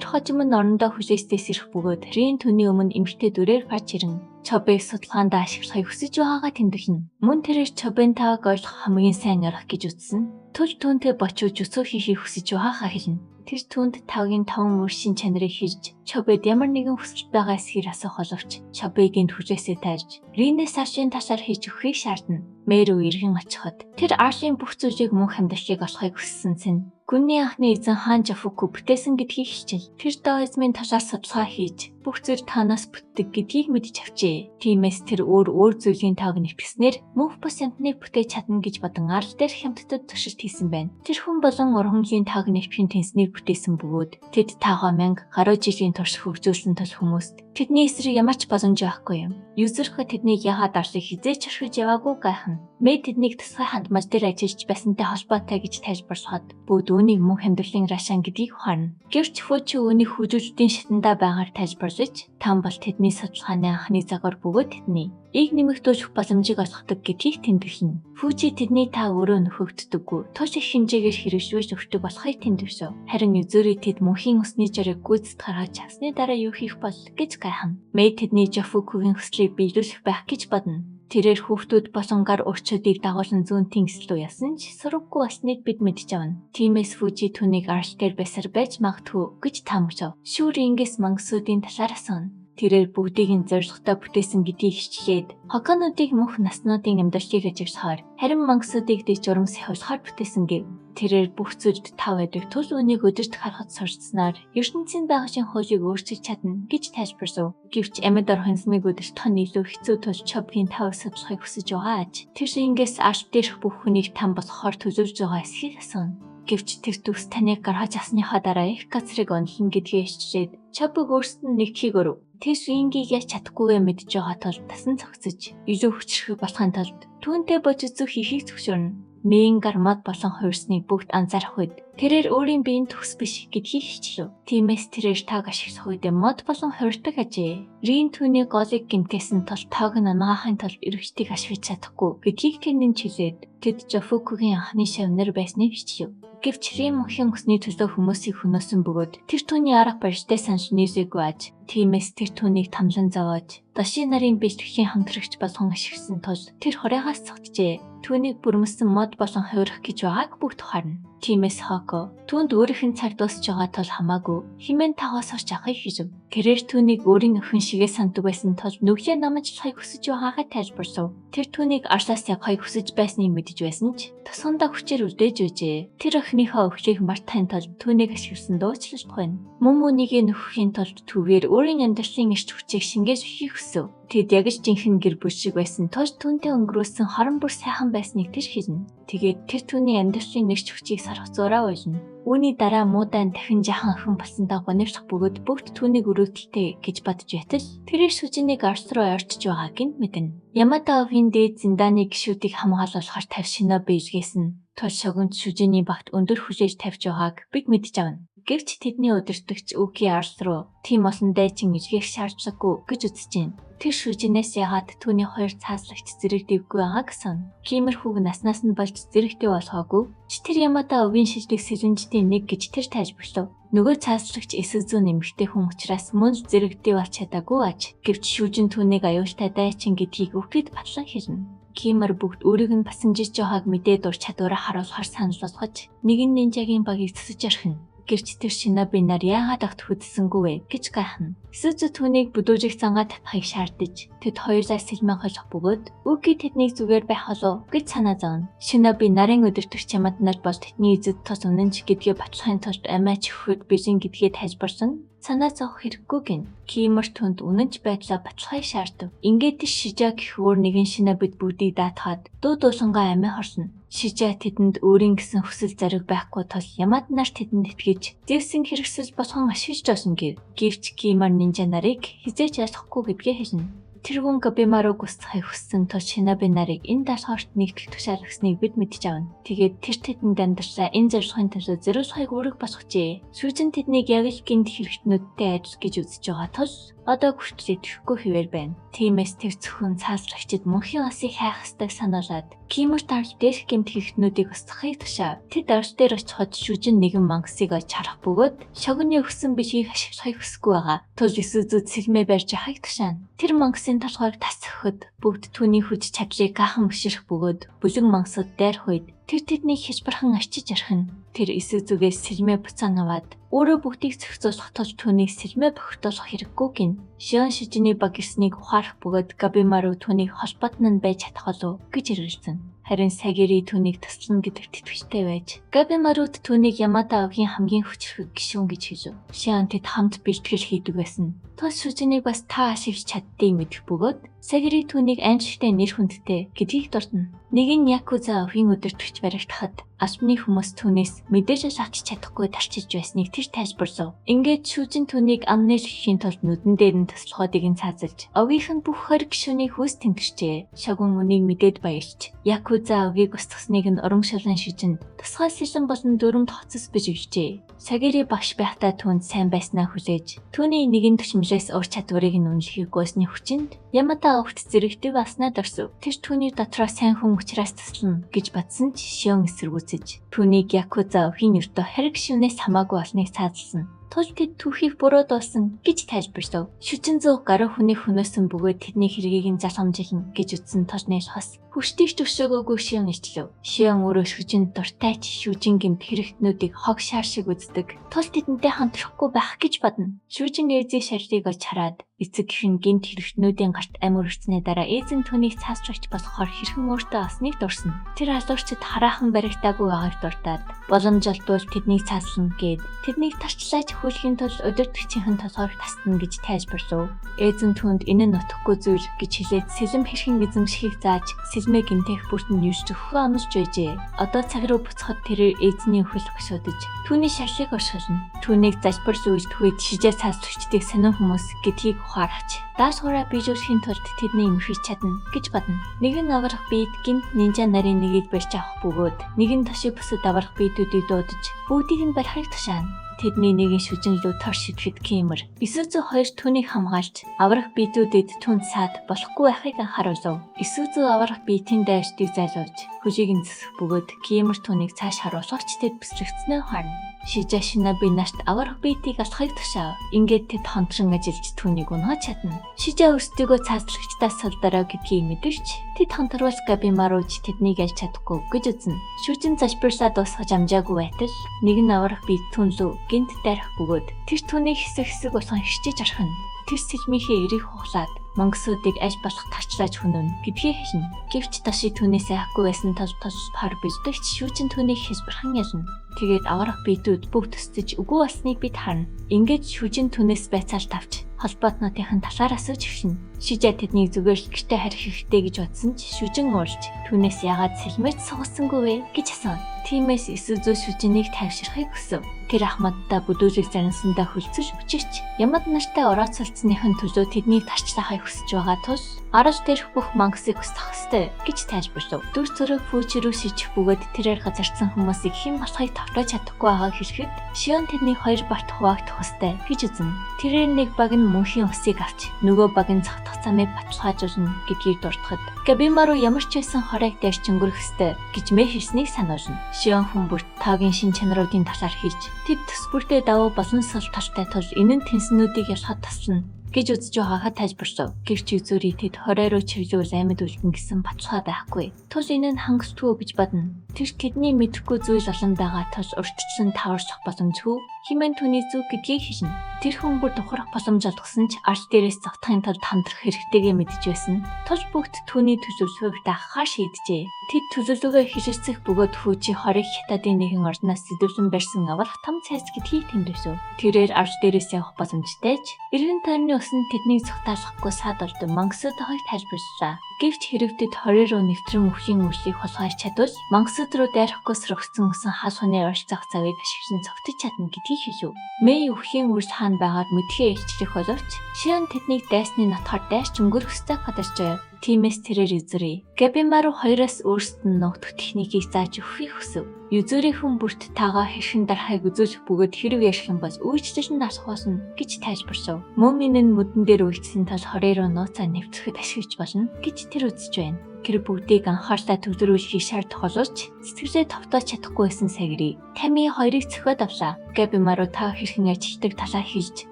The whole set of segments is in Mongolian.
Тэр хожим нь орондоо хүлээстээс ирэх бөгөөд Рин түүний өмнө эмэгтэй дүрээр гарч ирэн Чобыг судалгаанд ашиглахыг хүсэж байгаагаа тэмдэглэнэ. Мөн тэрээр Чобын тавыг ойлгох хамгийн сайн арга гэж үзсэн. Түл түүнтэй бочиж өсөө хийхийг хүсэж байгаагаа хэлнэ. Тэр түүнд тавгийн 5 мөршин чанарыг хийж Чобэд ямар нэгэн хүсэлт байгаа эсхийг асуух боловч Чобыг энд хүлээсээ тайлж Ринээс Аршийн ташаар хийж өгөхийг шаардна. Мэрүү иргэн очиход тэр Аршийн бүх зүйлийг мөн хамдагчийг олохыг хүссэн чинь гүнний анхны эзэн хаан Жафуку бүтээсэн гэдгийг хичээл. Тэр Даоизмын ташаар судалгаа хийж бүх зүйл танаас бүтдэг гэдгийг мэдэж авчээ. Тиймээс тэр өөр зүйлийн тавг нэвтгснээр мөнх бус амтныг бүтээж чадна гэж бодон арал дээр хямдтад туршилт хийсэн байна. Тэр хүн болон ургамлын тавг нэвтгийн тэнцнийг бүтээсэн бөгөөд тэд таагаа мянга гаруй жилийн турш хөгжүүлсэн тул хүмүүст тэдний эсрэг ямар ч боломж байхгүй юм. Юзерхэ тэднийг яагаад аршиг хизээч орхиж яваагүй гайхна. Мэд тэднийг тусгай хандмаж дээр ажиллаж байсантай холбоотой гэж тайлбарлахад бүгд үүнийг мөн амьдралын рашан гэдгийг ухаарна. Гэвч Фүчи үүнийг хүчрүүдийн шатандаа байгаар тайлбарлаж там бол тэдний судалгааны анхны загвар бөгөөд тэдний ийг нэмэгдүүлэх боломжийг олгодог гэдгийг тэмдэглэнэ. Фүчи тэдний та өөрөө нөхөгддөггүй туш их хэмжээгээр хэрэгжүүлж өгдөг болохыг тэмдэглэв. Харин юзерий тэд мөнхийн усны жарыг гүйцэд гаргаж чадсны дараа юу хийх бол гэж гайхна. Мэд тэдний Жафукугийн хүслийг биелүүлэх байх гэж бодно. Тэрээр хүүхдүүд болон гар урчуудыг дагуулсан зүүн тэнгис рүү ясан ч сураггүй болсныг бид мэдж авна. Тиймээс Фүчи түүнийг арш дээр байсаар байж магадгүй гэж таамаглав. Шүүр ингээс мангасуудын талаар асууна. Тэрээр бүгдийг нь зоригтой бүтээсэн гэдгийг хичлээд хоконуудыг мөнх наснуудын амьдралыг ажиглахаар харин мангасуудыг дэд журамс хавлахаар бүтээсэн гэв. Тэрээр бүх зүйлд тав байдаг тул үнийг өдөрт харахад сурцснаар ертөнцийн байгшин хуулийг өөрчилж чадна гэж тайлбарлав. Гэвч амьд орхон смигүүдэлт хон илүү хэцүү тул Чобгийн тав судлахыг хүсэж байгаа аж. Тэр ингээс арш дээрх бүх хүнийг там болохоор төлөвлөж байгаа эсхийг асууна. Гэвч тэр төгс таныг гаргаж авсныхаа дараа их газрыг онлон гэдгийг хичээд Чобыг өөрсдөд нь нэгтгэхийг өрөв. Тэр ингийг яаж чадахгүйгээ мэдж байгаа тул тасан цогцож илүү хүчрэх болохын тулд түүнтэй божицүү хийхийг зөвшөөрнө. Мэн гармад болон хуурсныг бүгд анзаарах үед тэрээр өөрийн биеийн төгс биш гэдгийг хичлэв. Тиймээс тэрээр таг ашиглах үед мод болон хуурдаг ажээ. Рин түүний голыг гэмтээсэн тул таг нь анагаахын тулд эргэжтийг ашиглаж чадахгүй гэдгийг тэнд чилээд тэд Жафукугийн анхны шавнар байсныг хичлэв. Гэвч Рин мөнхийн усны төлөө хүмүүсийг хөнөөсөн бөгөөд тэр түүний арга барилтай санаж нийлээгүй аж. Тиймээс тэр түүнийг тамлан зовоож Даши нарын бэлтгэхийн хамтрагч болгон ашигласан тул тэр хоригоос цогтжээ. Түүнийг бүрмэсэн мод болон хуурах гэж байгааг бүгд ухаарна. Тиймээс Хоко түүнд өөрийнх нь цаг дуусч байгаа тул хамаагүй химэн тагаас орж авахыг хүсв. Тэрээр түүнийг өөрийн өхөн шигээ санддаг байсан тул нүглээ намжлахыг хүсэж байгаагаа тайлбарлав. Тэр түүнийг арсаас явахыг хүсэж байсныг мэдэж байсан ч тусгандаа хүчээр үлдээж байжээ. Тэр өхнийхөө өхлийг мартахын тулд түүнийг ашигласан дуучлалт байна. Мөн үүнийг нөхөхийн тулд түүгээр өөрийн амьдралын эрч хүчийг шингээж өгөхийг хүсв. Тэд яг ч жинхэнэ гэр бүл шиг байсан тул түүнтэй өнгөрөөсөн хорон бүр сайхан байсныг тэр хэлнэ. Тэгээд тэр түүний амьдралын эрч хүчийг сарах зураа болно. Үүний дараа муудан дахин жахан охин болсондоо гонигдох бөгөөд бүгд түүнийг өрөөдөлтэй гэж бодож байтал тэрээр шүжинийг арс руу ойртож байгааг нь мэднэ. Ямада овийн дээд зиндааны гишүүдийг хамгаалуулахар тавьшинаа биелгээсэн тул шогомж шүжиний багт өндөр хүлээж тавьж байгааг бид мэдж авна. Гэвч тэдний удирдагч Үки арс руу тийм олон дайчин ижгээх шаардлагагүй гэж үзэж байна. Тэр шүжинээс ягаад түүний хоёр цааслагч зэрэг дэвгүй байгаа гэсэн. Кимэрхүүг наснаас нь болж зэрэгтэй болохоогүй ч тэр Ямада овийн шилдэг сэлэнжтийн нэг гэж тэр тайлбарлав. Нөгөө цааслагч эсэзүү нэмэгтэй хүн учраас мөн зэрэгтэй болж чадаагүй аж. Гэвч шүжин түүнийг аюултай дайчин гэдгийг өгөхөд батлан хэлнэ. Кимэр бүгд өөрийг нь пассажирч байгааг мэдээд ур чадвараа харуулахар санал болгож нэгэн нинжагийн багийг цэсэж орхино. Гэвч тэр шиноби нар яагаад огт хөдөлсөнгүй вэ гэж гайхна. Эсэзүү түүнийг бүдүүжих зангаа татахыг шаардаж тэд хоёулаа сэлмэн холох бөгөөд Үки тэднийг зүгээр байх болов гэж санаа зовно. Шиноби нарын өдөртөгч Ямад нар бол тэдний эзэд тус үнэнч гэдгээ батлахын тулд амиач өгөхөд бэлэн гэдгээ тайлбарсан. Санаа зовох хэрэггүй гин. Кимэр түнд үнэнч байдлаа батлахыг шаардав. Ингээд Шижа гэх өөр нэгэн шинобид бүгдийг даатгаад дуу дуулангаа амиа хорсно. Шижа тэдэнд өөрийн гэсэн хүсэл зориг байхгүй тул Ямад нар тэдэнд итгэж Зевсийн хэрэгсэл болгон ашиглаж байсан гэв. Гэвч Кимэр нинжа нарыг хизээч ялахгүй гэдгээ хэлнэ. тэргүүн Габимаруг устгахыг хүссэн тул Шиноби нарыг энэ даалгаварт нэгтгэх тушаалгасныг бид мэдж авна. Тэгээд тэр тэдэнд амьдарсан энэ зорилгын төлөө зориулахыг үүрэг босгожээ. Шүжин тэднийг яг л гинт хэрэгтнүүдтэй адил гэж үзэж байгаа тул одоо хүртэл итгэхгүй хэвээр байна. Тиймээс тэр зөвхөн цаасрагчид мөнхийн осыг хайх ёстойг сануулад Кимүр тарл дээрх гэмт хэрэгтнүүдийг устгахыг тушаав. Тэд орж дээр очиход шүжин нэгэн мангасыг олж харах бөгөөд шогны өгсөн бичгийг ашиглахыг хүсэхгүй байгаа. Тул Исүзүд сэлмээ барьж яхахыг тушаана. Тэр мангасын толгойг тасахад бүгд түүний хүч чадлыг гайхан бушрах бөгөөд бүлэг мангасууд дайрах үед тэр тэднийг хялбархан арчиж архина. Тэр Исүзүгээс сэлмээ буцаан аваад өөрөө бүгдийг зохицуулах тул түүнийг сэлмээ бохирдуулах хэрэггүй гин. Шион шижиний баг ирснийг ухаарах бөгөөд Габимару түүнийг холбоотн нь байж чадах болов гэж эргэлзэн. Харин Сагири түүнийг таслана гэдэгт итгэвчтэй байж Габимаруд түүнийг Ямада авгийн хамгийн хүчрхэг гишүүн гэж хэлв. Шион тэд хамт бэлтгэл хийдэг байсан. Тус шүжинийг бас та ашиглаж чаддгийг мэдэх бөгөөд Сагири түүнийг аимшигтай нэр хүндтэй гэдгийг дурдна. Нэг нь Якуза өвгийн өдөртөгч баригдахад албаны хүмүүс түүнээс мэдээж авч чадахгүй тарчиж байсныг тэр тайлбарлав. Ингээд шүжин түүнийг амнэлэхийн тулд нүдэн дээр нь таслахуудыг нь цаазалж, овгийнх нь бүх хориг гишүүнийг хүйс тэмдэгчээ. Шогун үнийг мэдээд баярлж, Якуза өвгийг устгасныг нь урамшуулан шижин тусгай сэлэн болон дүрмд хоцос биж өгчээ. Сагири багш байхдаа түүнд сайн байснаа хүлээж, түүний нэгэн төчмлээс ур чадварыг нь үнэлэхийг гуйсны хүчинд Ямада огт зэрэгтэй баснаа дорсов. Тэр түүний дотроо сайн хүн учраас таслана гэж бодсон ч Шион эсэргүүцэж түүнийг Якуза өвгийн нэртөө хэрэг шивнээс хамаагүй олныг цаазалсан. Тул тэд түүхийг буруу дуусан гэж тайлбарлав. Шүжин зүг гаруй хүний хөнөөсөн бөгөөд тэдний хэргийг нь залхамжлна гэж үтсэн толны хос хүчтэйч төвшөөгөөгүй Шион ичлэв. Шион өөрөө шүжинд дуртай ч шүжин гэмт хэрэгтнүүдийг хог шаар шиг үздэг. Тул тэдэнтэй хамтрахгүй байх гэж бодно. Шүжин ээзийн шарилыг олж хараад эцэг гэх гэмт хэрэгтнүүдийн гарт амир өрцсөний дараа ээзэн түүнийг цаасрагч болохоор хэрхэн өөртөө осныг дурсан. Тэр алуурчид хараахан баригдаагүй байгааг дуртаад боломж олдвол тэднийг цааслана гэд тэднийг тарчлаач хөлхийн тул өдөртөгчийн толгойг тасна гэж тайлбарлав. Ээзэн түүнд энэ нь нутхгүй зүйл гэж хэлээд сэлэм хэрхэн эзэмшихийг зааж сэлмээ гинтэх бүртэнд юуж өгөхөө амлаж байжээ. Одоо цаг руу буцахад тэр эзний өхөл гашуудж түүний шаршиг оршуулна. Түүнийг залбирс үйлдэх үед шижээ цаасрагчдыг сонин хүмүүс гэдгийг ухаарч даашгаараа bijүүлэхийн тулд тэдний имэрхэж чадна гэж бодно. Нэгэн аврах биед гинт нинжа нарын нэгийг барьж авах бөгөөд нэгэн таши бусад аврах биедүүдийг дуудаж бүгдийг нь барихыг тушаана. Тэдний нэгэн шүжин рүү тор шидэхэд Кимэр Исүзү хоёр түүнийг хамгаалж аврах биедүүдэд түн саад болохгүй байхыг анхааруулв. Исүзү аврах биетийн дайрчдыг зайлуулж хүжийг нь зэсэх бөгөөд Кимэр түүнийг цааш харуулгач тэд бэсрэгцнээ харна. Шижа Шиноби нарт аврах биетийг алхахыг тушаав. Ингээд тэд хондрон ажиллаж түүнийг унгаж чадна. Шижа өөрсдийгөө цаасрагчдаас салдараа гэдгийг мэдэрч тэд хонторвол Габимаруж тэднийг алж чадахгүй гэж үзнэ. Шүжин залбирлаа дуусгаж амжаагүй байтал нэгэн аврах биет түнлүү гинт дайрах бөгөөд тэр түүнийг хэсэг болгон хичээж архина. Тэр сэлмийнхээ эрийг хуглаад мангасуудыг аль болох тарчлааж хүнэн гэдгийг хэлнэ. Гэвч таши түүнээс айхгүй байсан тул пар бэлдэгч шүүчин түүнийг хэлбэрхэн ялна. Тэгээд аврах биетүүд бүгд төсөж үгүй болсныг бид харна. Ингээд шүүжин түүнээс байцаалт авч холбоотнуудын талаар асууж өгшин. Шижа тэднийг зүгээр л гэртээ харих хэрэгтэй гэж бодсон ч шүжин уурж түүнээс яагаад сэлмэж сугасангүй вэ гэж асуув. Тиймээс Исүзү шүжинийг тайвширхыг хүсв. Тэр Ахмадтай бүдүүлэг зарнасандаа хөлцөж өчирч Ямад нартай орооцолцсныхын төлөө тэднийг тарчлахыг хүсэж байгаа тул арал дээрх бүх мангасыг устгах ёстой гэж тайлбарлав. Дүр зураг фүүчрүү шижих бөгөөд тэрээр газарсан хүмүүсийг хэн болохыг тавтаж чадахгүй байгааг хэлэхэд Шион тэдний хоёр багт хуваагдах ёстой гэж үзнэ. Тэрээр нэг баг нь мөнхийн усыг авч нөгөө баг нь цогтох замыг баталгаажуулна гэдгийг дурдахад Габимару ямар ч байсан хорыг дээрч өнгөрөх ёстой гэж мэ хэлснийг сануулна. Шион хүн бүрт таагийн шин чанаруудын талаар хэлж тэд төс бүртээ давуу болон сул талтай тул энэ нь тэнснүүдийг ялхад таслана гэж үзэж байгаагаа тайлбарлав. Гэвч үзүүрий тэд хорой руу чиглүүл амьд үлдэн гэсэн баталгаа байхгүй. Тул энэ нь хангалтгүй гэж бодно. Тэр тэдний мэдэхгүй зүйл олон байгаа тул урьдчилан таварчлах боломжгүй хэмээн түүний зүг гэдгийг хэлнэ. Тэр хүн бүр тухрах боломж олгосон ч ард дээрээс зогтохын тулд хамтрах хэрэгтэйгээ мэдж байсан. Тул бүгд түүний төлөвлөгөөг даахаар шийджээ. Тэд төлөвлөгөө хэлэлцэх бөгөөд хүүчи хориг хятадын нэгэн орноос сэдвлэн барьсан аврах том цайс гэдгийг тэмдэглэв. Тэрээр ард дээрээс явах боломжтой ч эргэн тойрны усан тэднийг цогтаалахгүй саад болд мангасууд хойд тайлбарллаа. Гэвч хэрэгтэд 20 руу нэвтрэн үхлийн үйлийг хулгайж чадвал мангасууд руу дайрахгүй сөрөгцсөн усан хас хуны ойрцох цагийг ашиглан цогтож чадна гэдгийг хэлв. Мэй үхлийн үйлс хаана байгаад мэдхээ илчлэх боловч Шион тэднийг дайсны нотхоор дайрч өнгөрөх ёстой гадарчээ. Тиймээс тэрээр Юзури Габимару хоёроос өөрсдөд нь ногдох техникийг зааж өгөхийг хүсв. Юзури хүн бүрт тагаа хэрхэн дарахыг үзүүлэх бөгөөд хэрэг ярих юм бол үйлчлэж нь асуухаас нь гэж тайлбарсав. Мөмин нь мөдөн дээр үйлчлсэн тал хороо нууцаа нэвтрэхэд ашиглаж болно гэж тэр үзэж байна. Тэр бүгдийг анхаарлаа төвлөрүүлэхийг шаардах боловч сэтгэлээ товтоож чадахгүй байсан сагри. Тами хоёрыг цохиод авлаа. Габимару та хэрхэн ажилтдаг талаа хэлж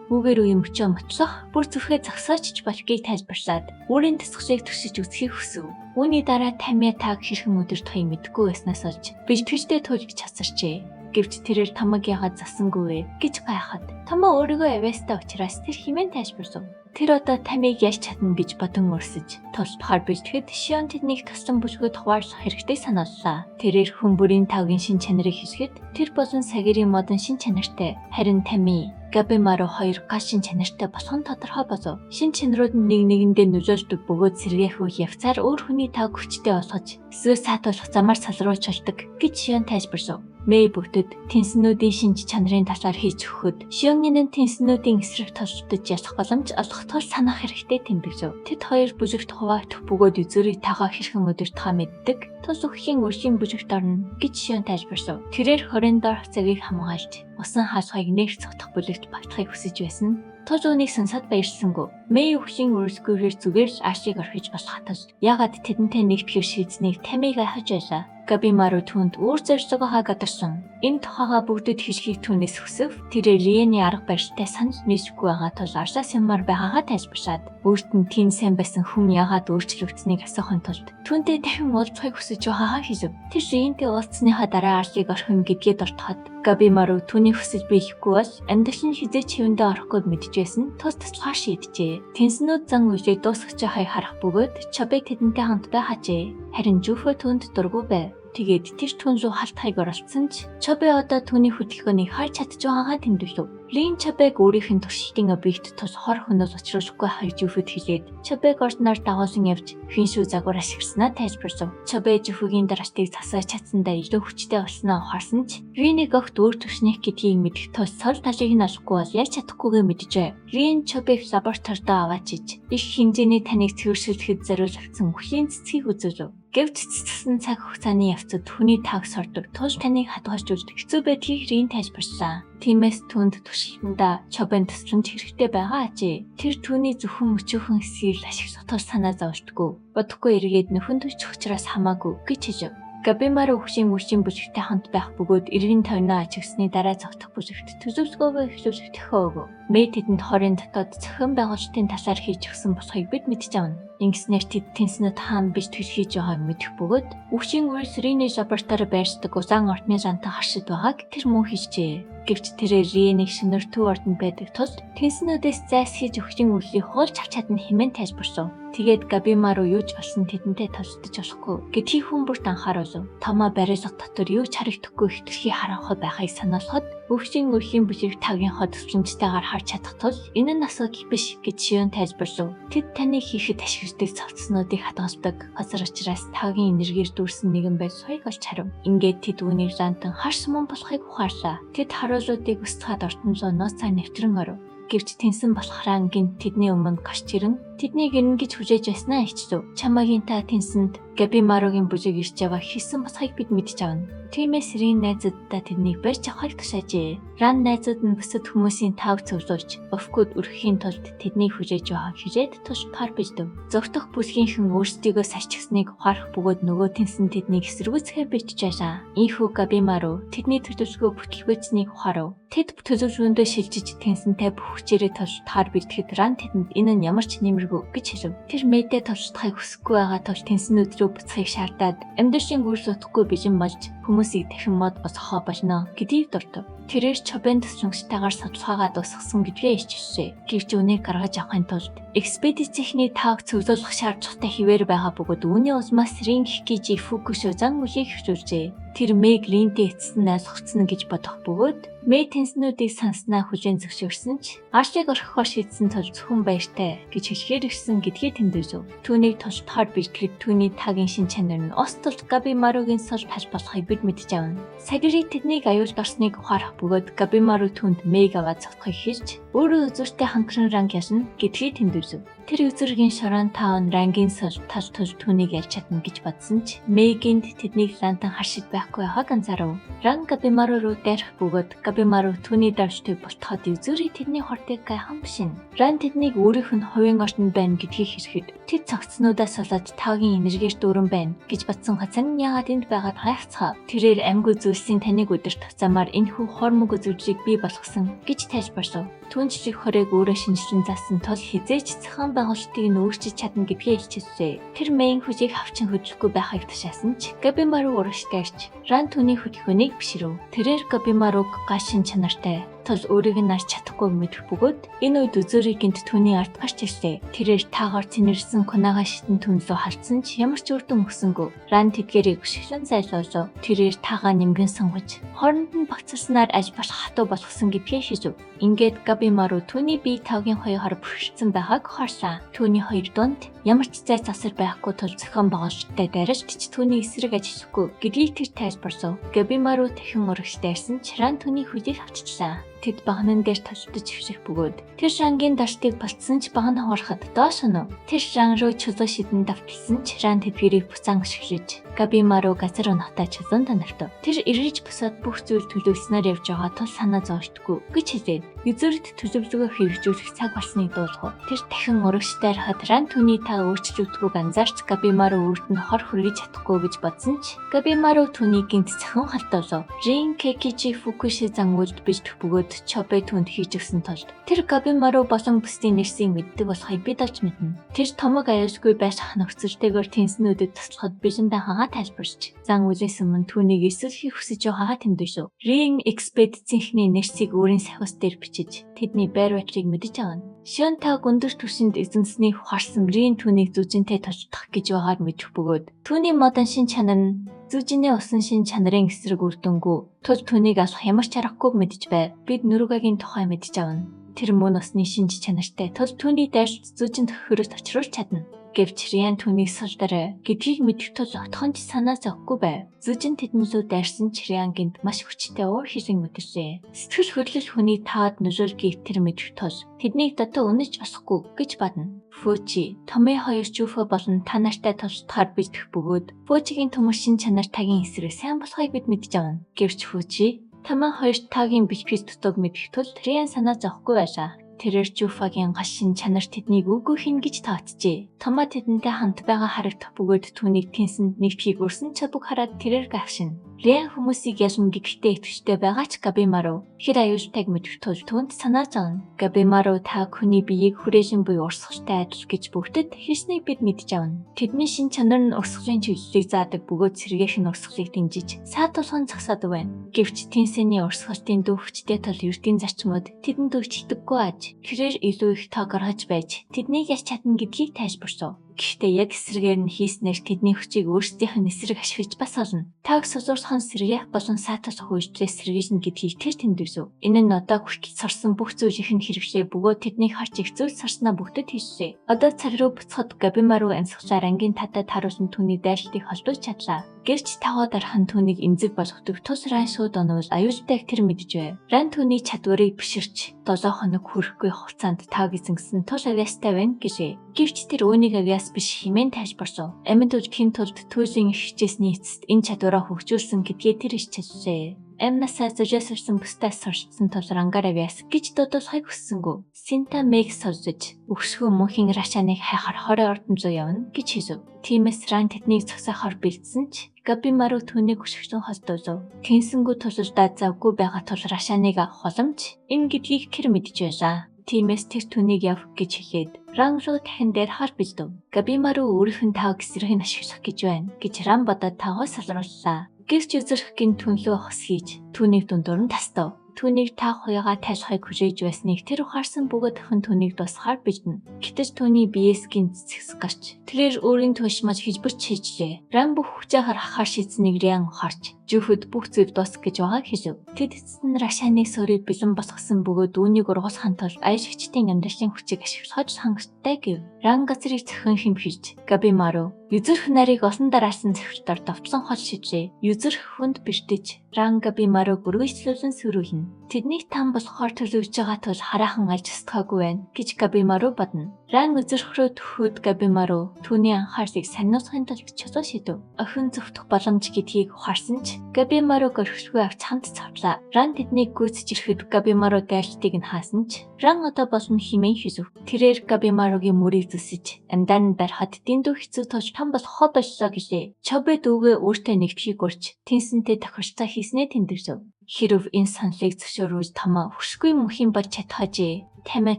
үгээр үе мөчөө мотлох бүр зүрхээ зогсоочж болохыг тайлбарлаад өөрийн тасгалыг төсөж үзхийг хүсв. Үүний дараа Тами таг хэрхэн өдөр тохыг мэдгүй байснаас олж бэлтгэжтэй туулж чадсарчээ. Гэвч тэрээр тамаг яагаад засангүй вэ гэж гайхад Тама өөрийгөө авьяастай учраас тэр хэмээн тайлбарсав. Тэр одоо Тамиг яаж чадна гэж бодон өрсөж туслахаар бэлтгэхэд Шион тэднийг таслан бүжгөд хуваарлах хэрэгтэй санааллаа. Тэрээр хүн бүрийн тавгийн шин чанарыг хэлэхэд тэр болон Сагирийн модон шин чанартай, харин Тами Габимару хоёр гал шин чанартай болох нь тодорхой болов. Шин чанарууд нь нэг нэгэндээ нөлөөлдөг бөгөөд сэргээх үе явцаар өөр хүний тав хүчтэй болгож эсвэл саатуулах замаар салруулж болдог гэж Шион тайлбарсав. Мэй бүгдэд тэнснүүдийн шинж чанарын талаар хийж өгөхөд Шионгийн тэнснүүдийн эсрэг толдож ялах боломж олох тул санах хэрэгтэй тэмдэглэв. Тэд хоёр бүжигт хуваагдах бөгөөд Юзурийг тагаа хэрхэн өдөртхөө мэддэг тус үхлийн үржийн бүжигт орно гэж Шион тайлбарсав. Тэрээр 20 дорх цагийг хамгаалж усан хаалгыг нэр цогтох бүлэгт багтахыг хүсэж байсан. Тож үүнийг сонсоод баярлсангүй. Мэй үхлийн үрсгүүрээр зүгээр л Ашиг орхиж болох тул ягаад тэдэнтэй нэгтгэх шийдсэнийг Тамиг хайж байлаа. Габимару түнд өөр зорилгоо гадарсан. Энэ тухайга бүгдэд хэлхийг түүнээс хүсв. Тэр Риений арга барилтай санал нийлэхгүй байгаа тул арсаас юмар байгаагаа тайлбарлаад өөрт нь тийм сайн байсан хүн яагаад өөрчлөгдсөнийг асуухын тулд түүнтэй дахин уулзахыг хүсэж байгаагаа хэлв. Тэр Риентэй уулзсныхаа дараа Ашиг орхино гэдгээд ортоход Габимару түүний хүсэж биехгүй бол амьдрал нь хизээч хэвэндээ орохгүй мэдчихсэн тус туслахаар шийджээ. Тэнснүүд зан үйлийг дуусгаж байгааг харах бөгөөд Чобыг тэдэнтэй хамт байхажээ. Харин Жуфо түүнд дургүй байв. Тэгээд тэр түн рүү халтхайг оролцсон ч Чобе одоо түүний хөдөлгөөнийг харж чадж байгаагаа тэмдэглэв. Рин Чобег өөрийнх нь туршилтын объект тус хор хөнөөс учруулахгүй хайж Жуфод хэлээд Чобег ордноор дагуулсан явж хиншүү загвар ашигласнаа тайлбарсав. Чобе Жуфогийн дараалтыг засаж чадсандаа илүү хүчтэй болсноо ухаарсан ч Ринийг огт өөр төвшнийх гэдгийг мэдэх тул сол талыг нь олохгүй бол яаж чадахгүйгээ мэджээ. Рин Чобег лабораторид аваачиж их хэмжээний таныг цэвэршүүлэхэд зориулагдсан үхлийн цэцгийг үзүүлв. Гэвч цэцсэн цаг хугацааны явцад хүний таг сордог тул таныг хадгалж үздэг хэцүү байдгийг Рин тайлбарлаа. Тиймээс түнд туршилтандаа Чобэнд тусламж хэрэгтэй байгаа ажээ. Тэр түүний зөвхөн өчөөхөн эсгийг ашиглах тул санаа зовлтгүй. Бодохгүй эргээд нөхөн төч учраас хамаагүй гэж хэлв. Габимару үхшийн бүжигтэй хамт байх бөгөөд 90-50 ажигсны дараа цогтох бүжигт төсөвлөгөөгөө эхлүүлэх төхөө өгөв. Мэй тэдэнд хорийн дотоод зохион байгуулалтын талаар хийж өгсөн болохыг бид мэдж авна. Ингэснээр тэд тэнснүүд хаан биш төл хийж байгааг мэдэх бөгөөд үхшийн үйлс Риний лаборатори байршдаг улаан ордны зантай харшид байгааг тэр мөн хийжээ. Гэвч тэрээр Ринийг шинэр төв ордонд байдаг тул тэнснүүдээс зайлсхийж үхшийн үйлийг хуулж авч чадна хэмээн тайлбарсав. Тэгээд Габимару юу ч болсон тэдэнтэй толсдож болохгүй гэдгийг хүн бүрт анхааруулв. Тома барилга дотор юу ч харагдахгүй хитрхи харанхуй байхыг санаалахад үхшийн үеийн бүжиг тагийн хот төсвөмжтэйгээр харж чадах тул энэ нь асуудал биш гэж Шион тайлбарлав. Тэд таныг хийхэд ашигладаг цавцснуудыг хадгалдаг. Хосор учраас тагийн энергиэр дүүрсэн нэгэн байж соёг олж харав. Ингээд тэд үүнийг лантан харс мөн болохыг ухаарлаа. Тэд харуулуудыг устгаад ортомлоо нууцаа нэвтрэн оров. Гэвч тэнсэн болохраа гинт тэдний өмнө гарч ирэн тэднийг ирнэ гэж хүлээж байснаа ичлв. Чамагийн та тэнсэнд Габимаругийн бүжиг ирж яваа хийсэн болохыг бид мэдж авна. Тиймээс Рин найзуудтай тэднийг барьж авахыг тушаажээ. Ран найзууд нь бусад хүмүүсийн тав цөвлүүлж Офкуд өрөхийн тулд тэднийг хүлээж байгааг хэлээд тушбахаар бэлдэв. Зогтох бүлгийнхэн өөрсдийгөө сарчигсныг ухаарах бөгөөд нөгөө тэнсэн тэднийг эсэргүүцэхээр бэлтжижээ. Ийхүү Габимару тэдний төлөвлөгөө бүтлгүүцнийг ухаарав. Тэд төлөвлөгөөндөө шилжиж тэнсэнтэй бүх хүчээрээ тултахаар бэлтгэхэд Ран тэдэнд энэ нь ямар ч нэмэргүй гэж хэлв. Тэр Мэйдээ тултахыг хүсэхгүй байгаа тул тэнснүүд рүү буцахыг шаардаад амьдралын гүрс утгагүй бижин болж хүмүүсийг дахин мод босгохоо болно гэдгийг дурдав. Тэрээр Чобэнд төсвөмжтойгоор судалгаагаа дуусгасан гэдгээ ичжээ. Гэвч үнийг гаргаж авахын тулд Экспедицийнхний тааг цуглуулах шаардлагатай хിവэр байгаа бөгөөд үүний улмаас Рингкижи Фукушо зан үеийг хөвчүүлжээ. Тэр Мэг Линтэй эцэст нь ойлгоцсон гэж бодох бөгөөд Мэй тэнснүүдийг санснаа хүлээн зөвшөөрсөн ч Аршиг орхихоор шийдсэн тул зөвхөн баяртай гэж хэлэхээр ирсэн гэдгийг тэмдэглэв. Түүнийг тултахаар бэлтгэл түүний таагийн шин чанар нь Остолд Габимаругийн сул тал болохыг бид мэдж авна. Сагири тэднийг аюулд орсныг ухаарах бөгөөд Габимару түүнд Мэг аваад цогцохыг хэлж өөрөө үзүүртэй хамтран ранг ясна гэдгийг тэмдэглэв. Тэр үзүүргийн шорон таун рангийн сул тал түүнийг ялж чадна гэж бодсон ч Мэгинд тэднийг лантан харшиг байхгүй байгааг анзаарав. Ранг Габимару руу дайрах бөгөөд Габимару түүний давштай болтоход үзүүрийг тэдний хортыг гайхан бишин. Ран тэднийг өөрийнх нь хувийн орчинд байна гэдгийг хэлэхэд тэд цогцснуудаас болоод таагийн энергиэр дүүрэн байна гэж бодсон хацан яагаад энд байгаад гайхацгаа. Тэрээр амьгүй зүйлсийн таныг өдөрт замаар энэхүү хормог үзүүлжийг бий болгосон гэж тайлбарлав. Түн жижиг хорийг өөрөө шинжлэн заасан тул хизээч цахан байгуулалтыг нь өөрчилж чадна гэдгийг хэлчихсэн. Тэр Мэн хүчийг хавчин хөдлөхгүй байхыг тушаасан ч Габимару урагшдаарч Ран түүний хөдөлгөөнийг бишрэв. Тэрээр Габимаруг гашин чанартай тул өөрийг нь арч чадахгүй мэдэх бөгөөд энэ үед үзүүрийг гинт түүний ард гарч ирлээ. Тэрээр таагаар цэнэрсэн Кунага шитэн түнлөө халтсан ч ямар ч үр дүн өгсөнгүй. Ран тэдгэрийг шиглэн зайлуулав. Тэрээр таагаа нимгэн сонгож хооронд нь багцалснаар аль болох хатуу болгосон гэдгийг хэлв. Ингээд Габимару түүний бие таагийн хоёроор бүрхэлсэн байгааг харсан. Түүний хоёр дунд ямар ч зай засар байхгүй тул зохион байгуулалттай дайралт ч түүний эсрэг ажиллахгүй гэдгийг тэр тайлбарлав. Габимару дахин урагшдаарсан ч Ран түүний хүлээг авчижлаа. Тэд багнан дээр толдож хөвших бөгөөд тэр шангийн дартыг болцсон ч багн хоороход доош нь тэр шан руу чулуу шидэн давталсан ч Ран тэдгэрийг буцаан ашиглаж Габимару газар унахтай чулуун танартав. Тэр эргэж босоод бүх зүйл төлөвлөснөөр явж байгаа тул санаа зовштгүй гэж хэлээд үзүүрт төлөвлөгөө хэрэгжүүлэх цаг болсныг дуулгав. Тэр дахин урагшдаар хад Ран түүний таа өөрчлөгдөхөг анзаарч Габимару үрд нь хор хүргэж чадахгүй гэж бодсон ч Габимару түүнийг гинт цахан халтуулав. Рингкижи Фукуши зангуулд бэлдэх бөгөөд Чобэ түнд хийж өгсөн тулд тэр Габимару болон бусдын нэрсийг мэддэг болохыг бид олж мэднэ. Тэр томог аюулгүй байж ах нөхцөлтэйгээр тэнснүүдэд туслахад бэлэндээ хагаа тайлбарч зан үлээс өмнө түүнийг эсвэлхийг хүсэж байгаагаа тэмдэглэв. Рин экспедицийнхний нэрсийг өөрийн сахиус дээр бичиж тэдний байр байдлыг мэдэж авна. Шонтаг өндөр түвшинд эзэмснийг ухаарсан Рин түүнийг зүжинтэй толдох гэж байгааг мэдэх бөгөөд түүний модон шин чанар нь зүжинээ усан шин чанарын эсрэг үр дүнгүй тул түүнийг алах ямар ч аргагүй мэдж байв. Бид Нүругагийн тухай мэдж авна. Тэр мөн усны шинж чанартай тул түүний дайралт зүжинд хөрөст очруулж чадна. Гэвч Риан түүнийг сулдараа гэдгийг мэдэх тул отхон ч санаа зовхгүй байв. Зүжин тэднэлүү дайрсан ч Риангинд маш хүчтэй уур хэрэг мэдэрсэн. Сэтгэл хөдлөл хүний таад нөлөөлгийг тэр мэдэх тул тэднийг дотоо үнэж болохгүй гэж badна. Фучи, Томи хоёр Жуфо болон та нартай тултахаар бэлдэх бөгөөд Фучигийн төмөр шин чанар тагийн эсрэг сайн болохыг бид мэдж авна. Гэвч Фучи, Томи хоёр тагийн бэлтгэл дутууг мэдэх тул Риан санаа зовхгүй байлаа. Тэрээр Жуфагийн гашин чанар тэднийг үгүй хин гэж тооцжээ. Тома тэдэнтэй хамт байгаа харагдах бөгөөд түүнийг тэнсэнд нэгтгэхийг өрсөн чабуг хараад тэрээр гайхшин. Риан хүмүүсийг ялна гэдэгтээ итгэжтэй байгаа ч Габимару хэр аюултайг мэдэх тул түүнд санаа зовно. Габимару та хүний биеийг хүрээлэн буй урсгалтай адил гэж бүгдэд хэлснийг бид мэдж авна. Тэдний шин чанар нь урсгалын чиглэлийг заадаг бөгөөд сэргээх нь урсгалыг дэмжиж саатуулган зогсоод байна. Гэвч тэнсэний урсгалтын дүүхчтэй тул эрдийн зарчмууд тэдэнд өгчдөггүй аж. Тэрээр илүү их тоо гаргаж байж тэднийг ялж чадна гэдгийг тайлбарлав. Гэхдээ яг эсрэгээр нь хийснээр тэдний хүчийг өөрсдийнх нь эсрэг ашиглаж бас олно. Тааг сулуурхан сэргээх болон саатуулах үйлдэлээс сэргийлнэ гэдгийг тэр тэмдэглэв. Энэ нь одоо хүртэл сорсон бүх зүйлийнх нь хэрэгжээ бөгөөд тэднийг харж их зүйл сорсноо бүгдэд хэлжээ. Одоо цаг руу буцахад Габимару амьсгалаар ангийн татад харуулсан түүний дайралтыг холдуулж чадлаа. Гэрч таваа дархан түүнийг эмзэг болгодог тус Ран шууд онвол аюултайг тэр мэдж байв. Ран түүний чадварыг биширч 7 хоног хүрэхгүй хугацаанд тааг эзэнсэн тул авьяастай байна гэжээ. Гэвч тэр үүнийг авьяас биш хэмээн тайлбарлав. Амьд үлдэхийн тулд түүлийн их хичээсний эцэст энэ чадвараа хөгжүүлсэн гэдгээ тэр ичилжээ. Амнасаа зөжөөсөрсөн бусдаас сурчсан тул Рангаар авьяас гэж дуудуулахыг хүссэнгүй. Синта Мэг сольж өгшгөө мөнхийн Рашаныг хайхаар 20 ордон зуун явна гэж хэлв. Тиймээс Ран тэднийг зогсоохоор бэлдсэн ч Габимару түүнийг өшгсөн холдуулв. Тэнсэнгүү тулдаа завгүй байгаа тул Рашаныг авах боломж энэ гэдгийг тэр мэдж байлаа. Тиймээс тэр түүнийг яв гэж хэлээд Ран руу дахин дээр хар бэлдэв. Габимару өөрийнх нь тааг эсрэг нь ашиглах гэж байна гэж Ран бодоод таагаа салрууллаа. Гэрч үзэрхгийн түнлөө хос хийж түүнийг дундуур нь тастав. түүнийг та хоёроо тайлхыг хүлээж байсныг тэр ухаарсан бөгөөд охин түүнийг тусгаар бичнэ. Гэтэл түүний биеэс гинт цэцгс гарч тэрээр өөрийн туушмаж хижбэрч хийжлээ. Ран бүх хүчээр хахаар шийдсэнийг Риан ухаарч Жуфуд бүх зүйл дуусах гэж байгааг хэлв. Тэд эцэст Рашаны сөрийг бэлэн босгосон бөгөөд үүнийг ургуулсан тул аяшигчдын амьдралын хүчийг ашиглаж хангалттай гэв. Ран газрыг цохин хэмхиж Габимару юзэрх нарыг олон дараасан цэвэртээр давтсан хол шижээ. Юзэрх хүнд бэртэж Ран Габимару гөргөжлүүлэн сөрүүлнэ. Тэднийг там болохоор төлөвж байгаа тул хараахан алж устгаагүй байна гэж Габимару бодно. Ран үзэрх рүү төхөд Габимару түүний анхаарлыг саниусахын тулд чосоо шидэв. Охин зөвхөх боломж гэдгийг ухаарсан ч Габимару гөрхшгүй авч хамт цавлаа. Ран тэднийг гүйцэж ирэхэд Габимару дайралтыг нь хаасан ч Ран одоо болно хэмээн хэлв. Тэрээр Габимаругийн мөрийг зүсэж амдаан барихад дэндүү хэцүү тулж там болохоо боллоо гэлээ. Чобе дүүгээ өөртөө нэгтгэхийг урьж тэнсэнтэй тохирцоо хийснээ тэмдэглэв. Хэрв энэ саналыг зөвшөөрвөл Тома хөшгүй мөхийн болж чадхажээ. Тамиа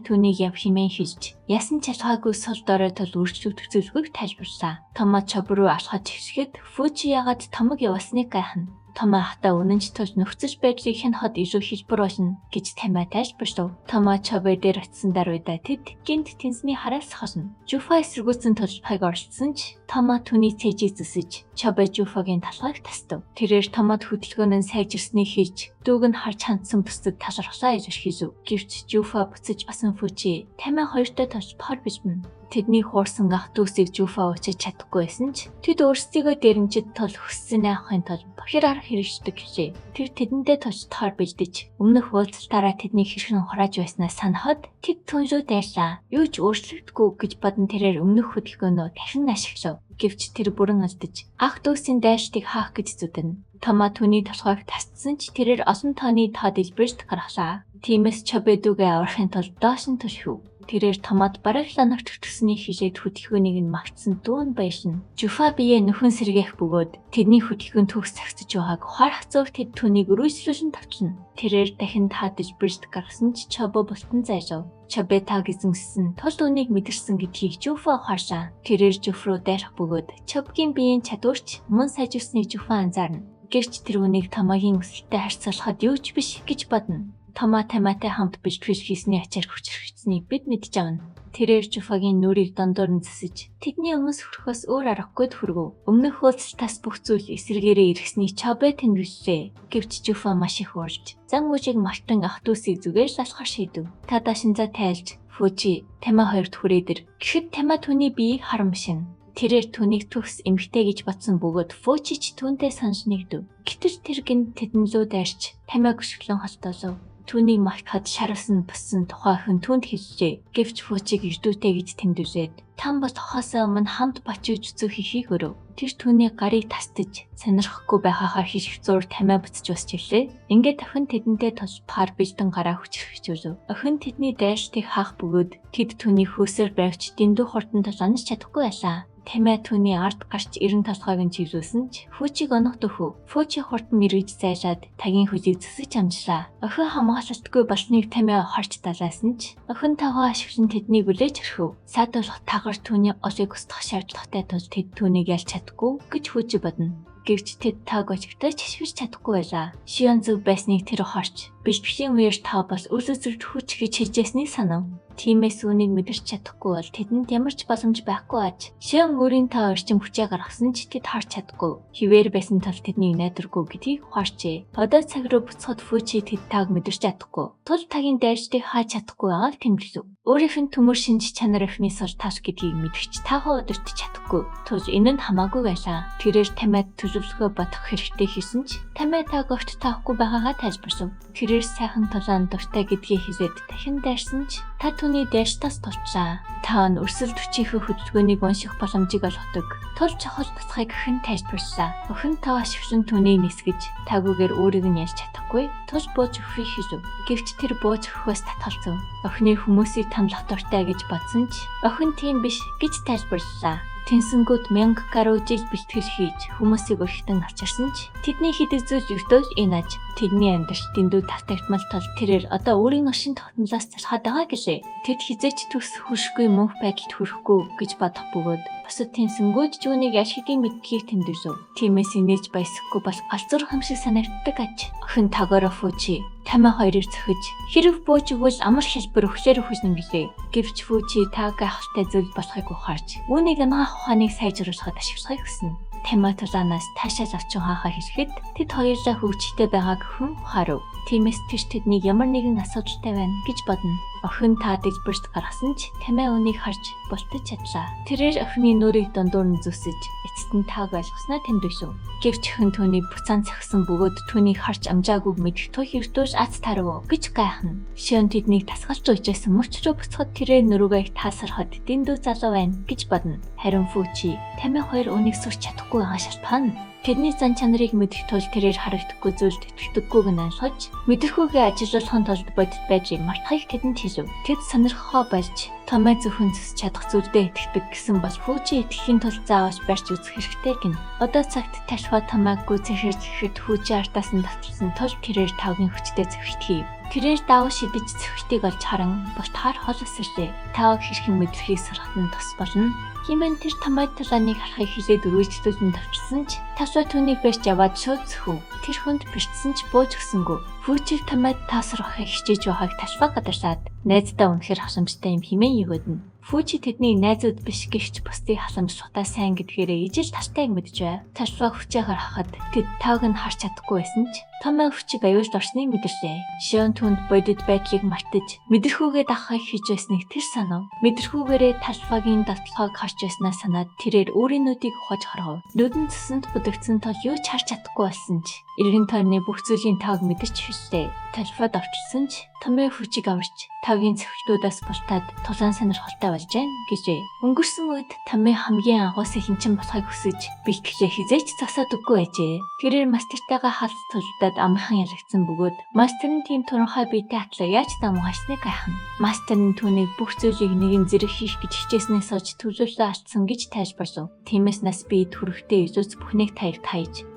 түүнийг яв хэмээн хэлж ясан чалгаагүй сул дорой тул үргэлжлүүлэх зөвлөгөөг тайлбарлаа. Тома Чоб руу алхаж хөвсгээд Фүчи яагаад Томог явасныг гайхна. Тома хата үнэнч тулж нөхцөж байдлыг хэн хот илүү хэлбэр болно гэж Тамиа тайлбарлав. Тома Чобе дээр очисон даруйдаа тэд гинт тэнсний хараас хосно. Жуфа эсэргүүцэн тулж хаг оролцсон ч Тома түүний цэжийг зүсэж Чобе Жуфагийн талхайг тастав. Тэрээр Томод хөдөлгөөнөө сайжирсныг хийж дүүг нь харж хандсан бүсэд талархлаа илэрхийлв. Гэвч Жуфа буцаж басан Фүчи Тамиа хоёртой тулж пор бижмэн. Тэдний хуурсан ах дүүсийг Жуфа уучиж чадахгүй байсан ч тэд өөрсдийгөө дэрэмжид тул хүссэн айхын тул бахираар хэрэгждэг гэжээ. Тэр тэдэндээ тулж тоор бэлдэж өмнөх уулзалтаараа тэдний хэрхэн хурааж байснаа санахад тэд түнлүү дайрлаа. Юу ч өөрчлөгдөхгүй гэж бодон тэрээр өмнөх хөдөлгөөнөө дахин ашиглав. Гэвч тэр бүрэн алдаж ах дүүсийн дайралтыг хаах гэж зүтэн. Тома түүний толгойг тасцсан ч тэрээр олон тооны тоо дэлбэрт гаргалаа. Тиймээс Чобе дүүгээ аврахын тулд доош нь түшив. Тэрээр Томод бараг ланагт төсний хилээд хөдөлгөөнийг нь магтсан дүүн баяшин. Жуфа бие нөхөн сэргээх бөгөөд тэдний хөдөлгөөн төгс цагтж байгааг ухаар хацуур тэд түүнийг өрөөслүүлэн тавчна. Тэрээр дахин таадаж бэрт гаргасан ч Чобо бултан зайлав. Чобе таг эзэмссэн тул үнийг мэдэрсэн гэдгийг Жуфа ухааршаа. Тэрээр Жуф руу дайрах бөгөөд Чобгийн биеийн чадварч мөн сайжирсныг Жуфа анзаарна. Гэвч тэр үнийг Томогийн өсөлтөд харьцуулахад юу ч биш гэж бодно. Тома Тамиатай хамт бэлтгэл хийсний ачаар хүчрхэгцнийг бид мэдж авна. Тэрээр Жуфагийн нүрийг дондор нь зэсэж тэдний өмнөс хөрөхөөс өөр аргагүй хүргэв. Өмнөх уулзалтаас бүх зүйл эсэргээрээ иргэсний Чобе тэмдэглэлээ. Гэвч Жуфа маш их уурж зан үжиг мартан ах дүүсийг зүгээр лалахар шийдэв. Та дашинзаа тайлж Фүчи Тамиа хоёрт хүрээдэр. Гэхэд Тамиа түүний биеийг харамшин. Тэрээр түүнийг төгс эмгтэй гэж бодсон бөгөөд Фүчи ч түүнтэй санаж нэгдэв. Гэтэл тэр гин тэдэн лөө дайрч Тамиаг өшгөлөн холтоолов. Түүнийг магтахад шаруулсан буссан тухай охин түүнд хэлжээ. Гэвч Фүчиг ирдүүтэй гэж тэмдэглээд там бас хохоосоо өмнө хамт бачиж зүцүү хийхийг өрөв. Тэр түүний гарыг тастаж сонирхохгүй байхаа хийх зур Тамиа буцаж усч хэлээ. Ингээд охин тэдэнтэй тулж пар бэлдэн гараа хүчрхэгжүүлв. Охин тэдний дайралтыг хаах бөгөөд тэд түүний хөөсөр байвч дэндүү хурдан таланж чадахгүй байлаа. Тамиа түүний ард гарч 90 толгойг нь чиглүүлсэн ч Фүчиг онох дөхөв. Фүчи хурдан мэрэж зайлаад тагийн хөлийг зөсөж амжлаа. Охин хамгаалалтгүй болсныг Тамиа харж далайсан ч охин тагоо ашиглан тэднийг үлээж өрхөв. Саадуулах тагар түүний олыг устгах шаардлагатай тул тэд түүнийг ялж чадахгүй гэж Фүчи бодно. Гэвч тэд таг очигтой чишвэж чадахгүй байлаа. Шион зүг байсныг тэр ухаарч бэлтгэлийн үеэр та бас үл үзэгд хүч гэж хэлжсэнийг санав. Тиймээс үүнийг мэдэрч чадахгүй бол тэдэнд ямар ч боломж байхгүй аж. Шион өөрийн та орчим хүчээ гаргасан ч тэд харж чадахгүй. Хിവэр байсан тал тэдний найдваргүй гэдгийг ухаарчээ. Одоо цаг руу буцахад Фүчи тэд таг мэдэрч чадахгүй. Тул тагийн дайрчдыг хааж чадахгүй байгааг тэмдэглэв. Өөрийнх нь төмөр шинж чанар эхнээс тааш гэдгийг мэдвч таахаа өдөртөж чадахгүй. Тул энэ нь хамаагүй байлаа. Тэрээр Тамиад төлөвлөгөө бодох хэрэгтэй хийсэн ч Тамиа таг огт таахгүй байгаагаа тайлбарлав. Тэрээр сайхан тулаан дуртай гэдгийг хэлээд дахин дайрсан ч та түүний дайрчтаас тулчлаа. Та нь өрсөлд хүчийнхээ хөдөлгөөнийг унших боломжийг олгодог. Тул чухал тусгайг хэн тайлбарлаа. Охин тав ашиглан түүнийг нисгэж тагүүгээр өөрийг нь ялж чадахгүй. Тул бууж өгөхийг хэлв. Гэвч тэр бууж өгөхөөс татгалзав. Охины хүмүүсийг танлах дуртай гэж бодсон ч охин тийм биш гэж тайлбарлаа. Тэнсэнгүүд 1000 гаруй жил бэлтгэл хийж хүмүүсийг өрхтөн авчирсан ч тэдний хэдэг зүйл өвтөж энэ аж тэдний амьдрал дэндүү тавтагдмал тул тэрээр одоо өөрийн ношин тогтнолоос залхаад байгаа гэлээ. Тэд хизээч төс хүшгүй мөнх байдалд хүрэхгүй гэж бодох бөгөөд бусад тэнсэнгүүд юуныг аль хэдийн мэдхийг тэмдэглэв. Тиймээс инээж баясахгүй бол галзуур хамшиг санагддаг аж. Охин тагоро Фүчи Тамаа хоёрыг зөхөж хэрэг бууж өгвөл амар хэлбэр өгсөөр хүснэ гэлээ. Гэвч Фүчи та гайхалтай зүйл болохыг ухаарч үүнийг анагаах ухааныг сайжруулахад ашиглахыг хүснэ. Тама тулаанаас таашаал авчин хаахаа хэлэхэд тэд хоёулаа хөвчтэй байгааг хүн ухаарав. Тиймээс тэр тэднийг ямар нэгэн асуудалтай байна гэж бодно. Охин та дэлбэрт гаргасан ч Тама үнийг харж бултаж чадлаа. Тэрээр охины нүрийг дундуур нь зүсэж эцэст нь тааг ойлгосноо тэнд бишв. Гэвч хэн түүний буцаан цахсан бөгөөд түүнийг харж амжаагүй мэдэх той хэртөөж аз тарав гэж гайхна. Шион тэднийг тасгалж уйжсэн мөч рүү буцахад тэрээр нүрүүгээ таасархад дэндүү залуу байна гэж бодно. Харин Фүчи Тама хоёр үнийг сурч чадахгүй байгаа шалтгаан нь тэдний зан чанарыг мэдэх тул тэрээр харагдахгүй зүйлд итгэдэггүйг нь ойлгож мэдрэхүйгээ ажиллуулахын тулд бодит байдлыг мартахыг тэдэнд хэлв. Тэд сонирхохоо болж Тама зөвхөн зөс чадах зүйлдээ итгэдэг гэсэн бол Фүчи итгэхийн тулд заавал барьж үзэх хэрэгтэй гин. Одоо цагт Ташфа Тамааг гүйцэтгэж ихэд Фүчи артаас нь татсан тул тэрээр тавгийн хүчтэй зэвсгийв. Тэрээр даав шидэж зэвхтийг олж харан бусдаар хол өсөрлөө. Тааг хэрхэн мэдрэхийг сурахад нь тус болно. Химэн тэр Тамааг талааныг харахыг хилээд өргөжлүүлэн тавчсан ч Ташфа түүнийг барьж аваад шууд зөхөв. Тэр хүнд бэртсэн ч бууж өгсөнгөө. Фүчи Тамааг таасрахыг хичээж байгааг Ташфа гадарсаад найздаа үнэхээр хасамжтай юм химэн өгөөднө. Фүчи тэдний найзууд биш гэвч бусдыг халамж сутаа сайн гэдгээрээ ижил тастайг мэдж байв. Ташфа хүчээ харахад тэд тааг нь харж чадахгүй байсан ч Тама Фүчиг аюулд орсныг мэдэрлээ. Шион түнд бодит байдлыг мартаж мэдрэхүйгээ дагахыг хийж байсныг тэр санав. Мэдрэхүйгээрээ Ташфагийн дадлахыг харж байснаа санаад тэрээр өөрийн нүдийг ухаж харав. Нүдэн цэсэнд будагдсан тул юу ч харж чадахгүй болсон ч эргэн тойрны бүх зүйлийн тааг мэдэрч хэллээ. Ташфад авчирсан ч Тама Фүчиг аварч тагийн цэвхтүүдээс бултаад тулаан сонирхолтой болж байна гэжээ. Өнгөрсөн үед Тама хамгийн агуулсан хинчин болохыг хүсэж бэлтгэлээ хизээч засаад үгүй байжээ. Тэрээр мастертайгаа хаалт тулдаад амархан ялагдсан бөгөөд мастер нь тийм туранхай биетэй атлаа яаж дамгасныг гайхна. Мастер нь түүнийг бүх зүйлийг нэгэн зэрэг хийх гэж хичээснээс олж төлөвлөлөө алдсан гэж тайлбарлав. Тиймээс нас бие төрөхтэй изүүц бүхнийг таягд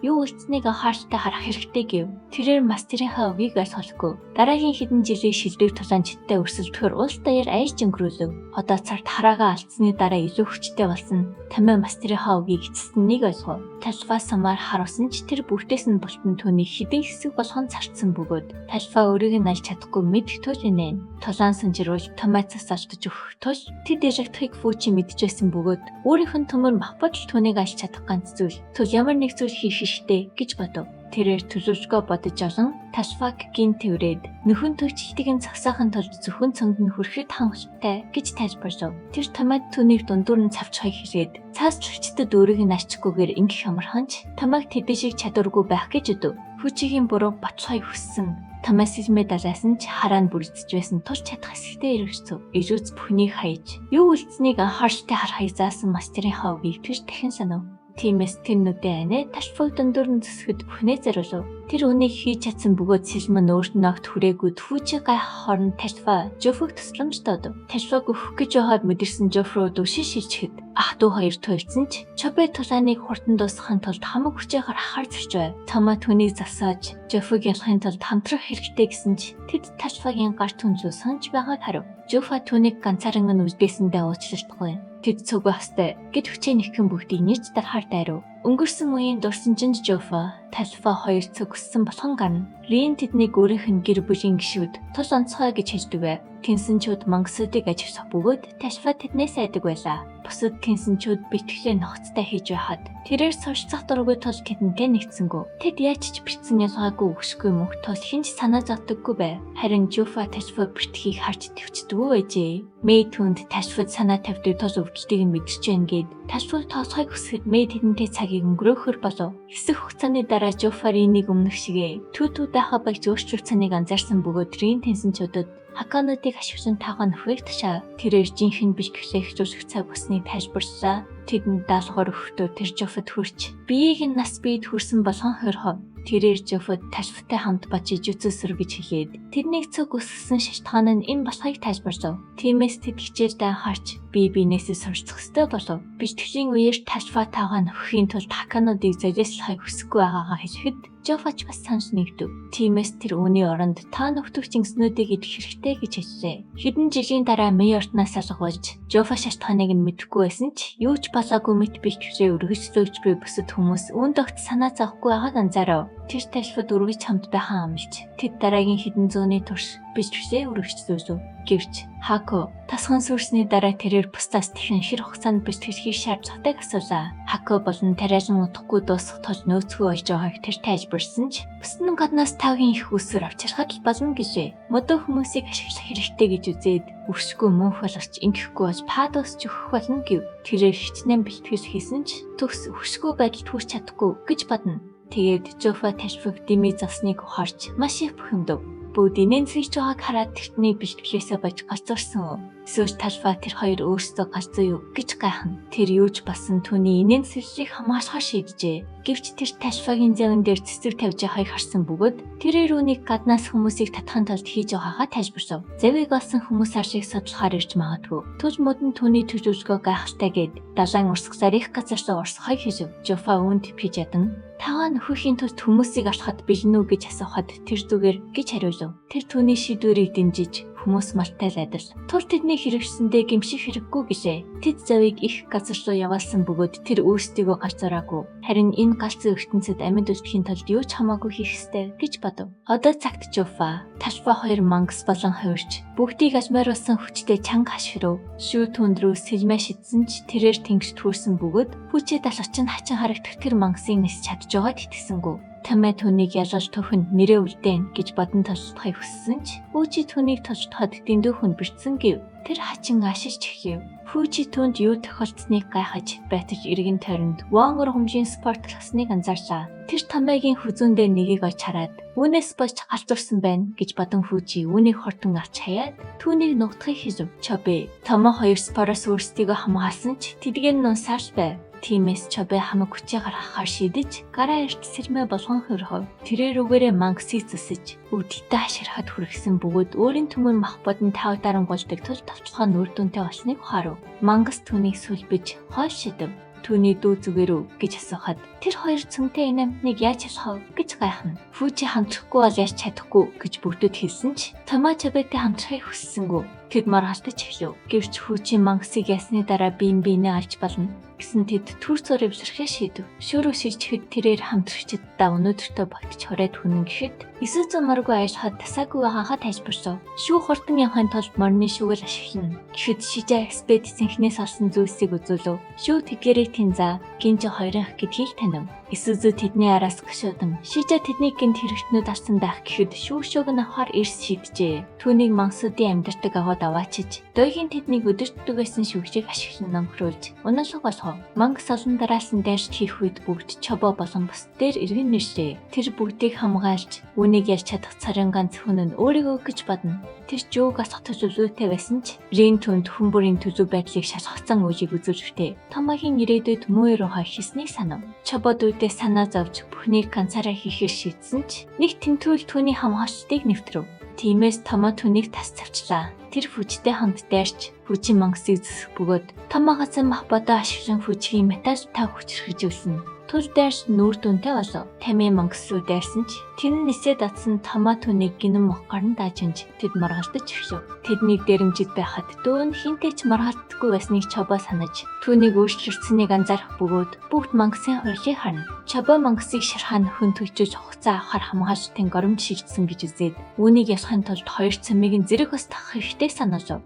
юу үлдсэнийг анхааралтай харах хэрэгтэй гэв. Тэрээр мастерийнхаа үгийг ойлгохгүй. Дараагийн хэдэн жилийн шилдэг тулаанчтай өрсөлдөхөр улс даяар аяж өнгөрүүлв. Одоо цагт хараагаа алдсны дараа илүү хүчтэй болсон Тама мастерийнхаа үгийг эцэстэн нэг ойлгов. Ташфа самаар харуулсан ч тэр бүгдээс нь бултан түүний хэдэн хэсэг болгон зарцсан бөгөөд Ташфа өөрийг нь алж чадахгүй мэдэх тул инээ. Тулаан санжирвал Тамацаас алдаж өгөх тул тэд яригдахыг Фүчи мэдчихсэн бөгөөд өөрийнх нь төмөр махбодл түүнийг алж чадах ганц зүйл тул ямар нэг зүйл хийх хэрэгтэй гэж бодов. Тэрээр төлөвлөгөө бодож олон Ташфаг гин тэврээд нөхөн төвчлөлтийн цагсаахан тулд зөвхөн цомд нь хүрэхэд хангалттай гэж тайлбарлав. Тэр Тамад түүнийг дундуур нь цавчхайг хэлээд цаас төвчдөд өөрийг нь арчихгүйгээр ингэх амарханч Тамаг тэдэшиг чадваргүй байх гэж өдөв. Фүчигийн буруу батлахыг хүссэн. Тамаас хэлмээ далаас нь ч хараа нь бүрдэж байсан тул чадах хэсэгтээ эргэцв. Ижүүц бүхнийг хаяж юу үлдсэнийг анхааралтай харахыг заасан мастерын хавгийг тэр дахин санав. Тиймээс тэр нүдээ анаа Ташфаг дундуур нь зэсгэд бүхнээ зориулв. Тэр үнийг хийж чадсан бөгөөд сэлмэн өөрт нь огт хүрээгүй Фүчи гайх хорон Ташфа Жофог тусламж доод. Ташфаг өөх гэж байгаад мэдэрсэн Жофроо дүүшин шилжихэд ах дүү хоёр туйлцсан ч Чобе тулааныг хурдан дуусгахын тулд хамаг хүчээр ахаар зорч байв. Тома түүнийг засааж Жофог ялахын тулд хамтрах хэрэгтэй гэсэн ч тэд Ташфагийн гар түнжүү санаж байгааг харав. Жофа түүнийг ганцааран нь үлдээсэндээ уучлалтгүй. Тэд цуг бастай гэд хүчээ нэгхэн бүгдийг нэрж дарахаар дайрав. Өнгөрсөн үеийн дурсан жинд Жофа, Ташфа хоёр цуг өссөн болгон гарна. Рин тэднийг өөрийнх нь гэр бүлийн гишүүд тус онцгой гэж хэлдэг байв. Тэнсэнчүүд мангасуудыг ажиглах бөгөөд Ташфа тэднээс айдаг байлаа. Бусад тэнсэнчүүд битгэлээ нохцтой хийж байхад тэрээр сурчлах дургүй тул тэдэнтэй нэгдсэнгүү. Тэд яаж ч битсэн ялгаагүй өгшгүй мөнх тул хинч санаа зовдөггүй байв. Харин Жофа Ташфа битгийг харж төвчдгүү байжээ. Мэй түнд Ташфад санаа тавьдаг тул өвдөлтийг нь мэдэрч байна гэд Ташфаг тоосхойг хүсэхэд Мэй тэдэнтэй цагийг өнгөрөөхөр болов. Хэсэг хугацааны дараа Жофа Ринийг өмнөх шигээ түүтүүд байхаа багж өөрчлөлтсөнийг анзаарсан бөгөөд Рин тэнсэнчүүдэд Хакануудыг ашиглан таагаа нөхрийг ташаа. Тэрээр жинхэнэ бэлтгэлээ эхлүүлэх цаг болсныг тайлбарлалаа. Тэдэнд даалгавар өгөхдөө тэр Жофод хүрч биеийг нь нас биед хүрсэн болгон хорхов. Тэрээр Жофод Ташфтай хамт бачиж үцэсэр гэж хэлээд тэрнийг цуг өсгсөн шалтгаан нь энэ болохыг тайлбарлав. Тиймээс тэд хичээлдээ анхаарч бие биенээсээ сурцах ёстой болов. Бэлтгэлийн үеэр Ташфа таагаа нөхөхийн тулд Хакануудыг золиослохыг хүсэхгүй байгаагаа хэлэхэд Жофач бас санс нэгдэв. Тиймээс тэр үүний оронд та нөхдөг чингснүүдийг идэх хэрэгтэй гэж хэлжээ. Хэдэн жилийн дараа Мэй ортнаас алгавж Жофа шалтгааныг нь мэдэхгүй байсан ч юу ч болоогүй мэт бичвэрээ өргөжлүүлж буй бусад хүмүүс үүнд огт санаа зовхгүй байгааг анзаарав. Тэр ташфад үргэж хамт байхаа амлж тэд дараагийн хэдэн зууны турш бичвэрээ өргөжлүүлв. Гэвч Хако тасган сүрсний дараа тэрээр бусдаас тэхэн хэр хугацаанд бэлтгэхийг шаарч цотыг асуулаа. Хако болон тариалан утахгүй дуусах тул нөөцгөө олж байгааг тэр тайлбарсан ч бусад нь гаднаас тавгийн их үсвэр авчирхад л болно гэжээ. Модоо хүмүүсийг ашиглах хэрэгтэй гэж үзээд өршгүй мөнх боловч ингэхгүй болж падос ч өгөх болно гэв. Тэрээр хичнээн бэлтгэл хийсэн ч төгс өршгүй байдалд хүрч чадахгүй гэж бодно. Тэгээд Жофа ташфаг дими засныг ухаарч маш их бухимдав. Бүгд инээнсэж байгааг хараад тэртний бэлтгэлээсээ бож гацуурсан. Эсвэл талфа тэр хоёр өөрсдөө галзуу юу гэж гайхна. Тэр юуж басан түүний инээнсэлжийг хамгаалахар шийджээ. Гэвч тэр ташфагийн завин дээр цэцэг тавьж байгааг харсан бөгөөд тэрээр үүнийг гаднаас хүмүүсийг татахын тулд хийж байгаагаа тайлбарсав. Завийг олсон хүмүүс аршиг судлахаар ирж магадгүй. Түж модон түүний төжөлгөө гайхалтай гээд далайн урсгалаар их газарсаа урсгахыг хэлв. Жофа үүнд типиж ядан таа нөхөхийн тулд хүмүүсийг алхахад бэлэн үү гэж асуухад тэр зүгээр гэж хариулв. Тэр түүний шийдвэрийг дэмжиж хүмүүс малтайлайдал. Тур тэдний хэрэгсэндээ гимших хэрэггүй гэлээ. Тэд завыг их газар руу яваалсан бөгөөд тэр өөрсдийгөө гарцаараагүй. Харин энэ галзуу ертөнцид амьд үлдэхийн тулд юу ч хамаагүй хийх ёстой гэж бодов. Одоо цагт Жофа, Ташфа хоёр мангас болон хувирч бүгдийг ажмааруулсан хүчтэй чанга хашгирав. Шүү түндрүү сэлмэ шидсэн ч тэрээр тэнгис төрсэн бөгөөд хүчээ далгач нь хачин харагдах тэр мангасын нис чадж байгаад итгэсэнгүй. Тамай түүнийг ялгаж төхөнд нэрээ үлдээн гэж бодон толцохыг хүссэн ч Фүүчи түүнийг толцоход дэндүү хүн бэрцсэн гэв. Тэр хачин ашиж чихэв. Фүүчи түүнд юу тохиолдсныг гайхаж байтаж эргэн тойронд Вонгор хумжийн спорт классныг анзаарлаа. Тэр Тамайгийн хүзүүндээ нэгийг олж хараад үүнээс болж галзуурсан байна гэж бодон Фүүчи үүнийг хортон авч хаяад түүнийг нугдахыг хэлв. Чобе Томо хоёр спороос өөрсдийгөө хамгаалсан ч тэдгээр нь унсаарч байв. Тиймээс Чобе хамаг хүчээ гаргахаар шийдэж гараа эрт сэрмэ болгон хөрхөв. Тэрээр үгээрээ мангасыг зүсэж өвдөлтөй хашгирахад хүргэсэн бөгөөд өөрийн түмэн мах бодон тав дарангуйлдаг тул тавчлагаа нүр дүнтэй болсныг ухаарав. Мангас түүнийг сүлбэж хойш шидэв. Түүний дүү зүгээр үү гэж асуухад тэр хоёр цөмтэй инамныг яаж ялхав гэж гайхна. Фүүчи хамтрахгүй бол яаж чадахгүй гэж бүгдэд хэлсэн ч Томо Чобетэй хамтрахыг хүссэнгүй. Тэд маргаалтаж эхлэв. Гэвч Фүүчи мангасыг ясны дараа биенээ алж болно гэсэн тэд түр зур эвсрэхээ шийдэв. Шүүрөө шилжихэд тэрээр хамтрагчдаа өнөөдөртөө багтж хорээд хүнэн гэхэд Исүзү маргүй ажиллахад тасаагүй байгаагаа тайлбарсав. Шүү хурдан явахын тулд морины шүүгэл ашиглана. Гэхэд Шижа экспедиц инхнээс олсон зүйлсийг үзүүлв. Шүү тэдгэрийг тэнзаа гинж хоёрынх гэдгийг танив. Исүзү тэдний араас гашуудан Шижа тэднийг гинт хэрэгтнүүд авсан байх гэхэд шүү шүүг нь авахар эрс шийджээ. Түүнийг мангасуудын амьдардаг агууд аваачиж дойгийн тэднийг өдөртдөг байсан шүүгчийг ашиглан номхруулж унаалга болгов. Мангас олон дараалсан дайрч хийх үед бүгд Чобо болон бус дээр эргэн нэршээ. Тэр бүгдийг хамгаалж үнийг ялж чадах царин ганц хүн нь өөрийгөө гэж бодно. Тэр жөөг асах төсөвлөлттэй байсан ч Рин түнд хүн бүрийн төсөв байдлыг шалгацсан үеийг үзүүлжтэй. Томогийн ирээдүйд муу руу хаяхснийг санав. Чобо дүүдээ санаа зовж бүхнийг ганцаараа хийхээр шийдсэн ч нэг тэмтгүүл түүний хамгаалалтыг нэвтрэв. Тиймээс Томо түүнийг тас завчлаа. Тэр Фүүчтэй хамт дайрч Фүүчийн мангасыг зүсэх бөгөөд Томогоос мах бодоо ашиглан Фүүчийн метал тав хүчрхижүүлсэн. Түл дайрч нүүр дүнтэй болов. Тами мангас руу дайрсан ч тэр нисээ датсан Томо түүнийг гинэн мох гарн даажинж тэд маргаалтаж эхлэв. Тэднийг дэрэмжид байхад дөө нь хинтэй ч маргаалтдаггүй байсныг Чобо санаж түүнийг өөрчлөлтсөнийг анзаарах бөгөөд бүгд мангасын хурлыг харна. Чобо мангасыг шархаа нөхөн төлжөж хугацаа авахар хамгаалалтын горимж шийдсэн гэж үзээд үүнийг ялахын тулд хоёр цамыг нь зэрэг ус тахах хэрэгтэй санаалав.